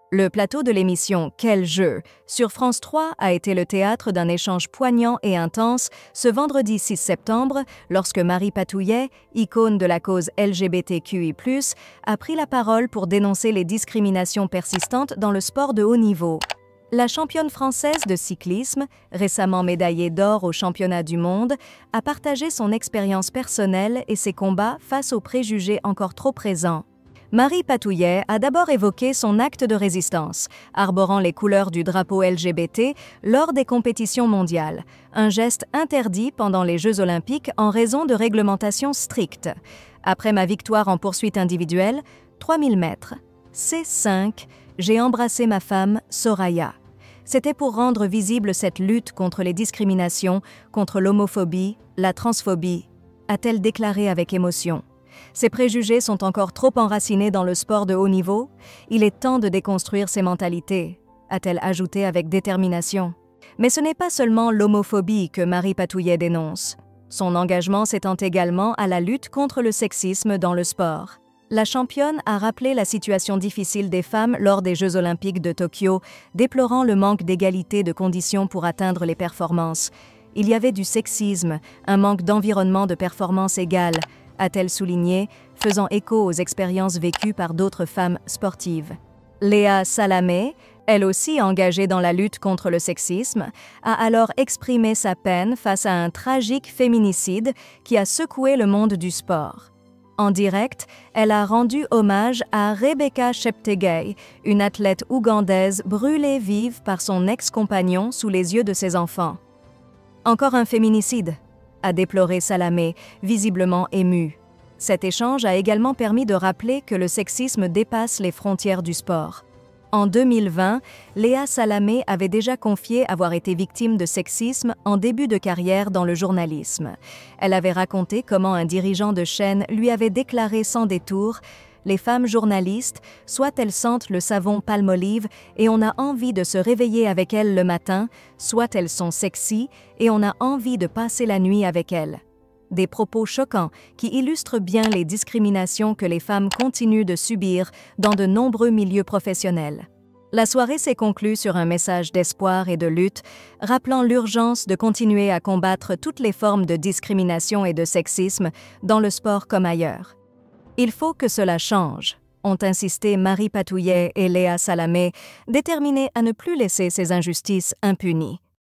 Le plateau de l'émission Quel jeu sur France 3 a été le théâtre d'un échange poignant et intense ce vendredi 6 septembre lorsque Marie Patouillet, icône de la cause LGBTQI+, a pris la parole pour dénoncer les discriminations persistantes dans le sport de haut niveau. La championne française de cyclisme, récemment médaillée d'or au championnat du monde, a partagé son expérience personnelle et ses combats face aux préjugés encore trop présents. Marie Patouillet a d'abord évoqué son acte de résistance, arborant les couleurs du drapeau LGBT lors des compétitions mondiales, un geste interdit pendant les Jeux olympiques en raison de réglementations strictes. Après ma victoire en poursuite individuelle, 3000 mètres, C5, j'ai embrassé ma femme, Soraya. C'était pour rendre visible cette lutte contre les discriminations, contre l'homophobie, la transphobie, a-t-elle déclaré avec émotion. Ces préjugés sont encore trop enracinés dans le sport de haut niveau. Il est temps de déconstruire ces mentalités, a-t-elle ajouté avec détermination. Mais ce n'est pas seulement l'homophobie que Marie Patouillet dénonce. Son engagement s'étend également à la lutte contre le sexisme dans le sport. La championne a rappelé la situation difficile des femmes lors des Jeux olympiques de Tokyo, déplorant le manque d'égalité de conditions pour atteindre les performances. Il y avait du sexisme, un manque d'environnement de performance égale, a-t-elle souligné, faisant écho aux expériences vécues par d'autres femmes sportives. Léa Salamé, elle aussi engagée dans la lutte contre le sexisme, a alors exprimé sa peine face à un tragique féminicide qui a secoué le monde du sport. En direct, elle a rendu hommage à Rebecca Cheptegei, une athlète ougandaise brûlée vive par son ex-compagnon sous les yeux de ses enfants. Encore un féminicide, a déploré Salamé, visiblement émue. Cet échange a également permis de rappeler que le sexisme dépasse les frontières du sport. En 2020, Léa Salamé avait déjà confié avoir été victime de sexisme en début de carrière dans le journalisme. Elle avait raconté comment un dirigeant de chaîne lui avait déclaré sans détour « Les femmes journalistes, soit elles sentent le savon Palmolive et on a envie de se réveiller avec elles le matin, soit elles sont sexy et on a envie de passer la nuit avec elles. » Des propos choquants qui illustrent bien les discriminations que les femmes continuent de subir dans de nombreux milieux professionnels. La soirée s'est conclue sur un message d'espoir et de lutte, rappelant l'urgence de continuer à combattre toutes les formes de discrimination et de sexisme dans le sport comme ailleurs. Il faut que cela change, ont insisté Marie Patouillet et Léa Salamé, déterminées à ne plus laisser ces injustices impunies.